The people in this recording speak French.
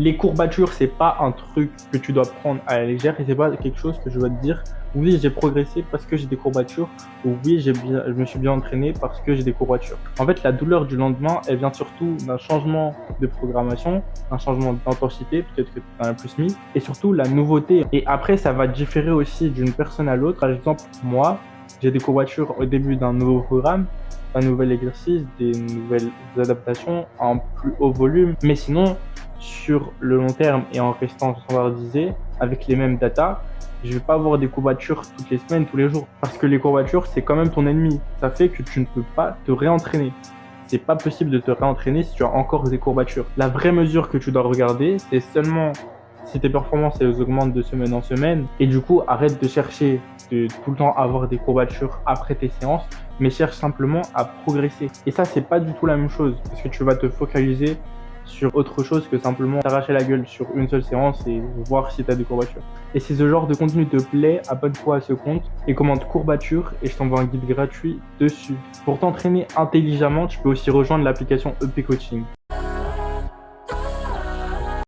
Les courbatures, c'est pas un truc que tu dois prendre à la légère et c'est pas quelque chose que je dois te dire. Oui, j'ai progressé parce que j'ai des courbatures. Ou oui, je me suis bien entraîné parce que j'ai des courbatures. En fait, la douleur du lendemain, elle vient surtout d'un changement de programmation, un changement d'intensité, peut-être que tu en as plus mis, et surtout la nouveauté. Et après, ça va différer aussi d'une personne à l'autre. Par exemple, moi, j'ai des courbatures au début d'un nouveau programme, un nouvel exercice, des nouvelles adaptations, un plus haut volume. Mais sinon, sur le long terme et en restant standardisé avec les mêmes datas, je vais pas avoir des courbatures toutes les semaines, tous les jours. Parce que les courbatures, c'est quand même ton ennemi. Ça fait que tu ne peux pas te réentraîner. C'est pas possible de te réentraîner si tu as encore des courbatures. La vraie mesure que tu dois regarder, c'est seulement si tes performances elles augmentent de semaine en semaine. Et du coup, arrête de chercher de tout le temps avoir des courbatures après tes séances, mais cherche simplement à progresser. Et ça, c'est pas du tout la même chose, parce que tu vas te focaliser sur autre chose que simplement t'arracher la gueule sur une seule séance et voir si tu as des courbatures. Et si ce genre de contenu te plaît, abonne-toi à ce compte et commente courbatures et je t'envoie un guide gratuit dessus. Pour t'entraîner intelligemment, tu peux aussi rejoindre l'application EP Coaching.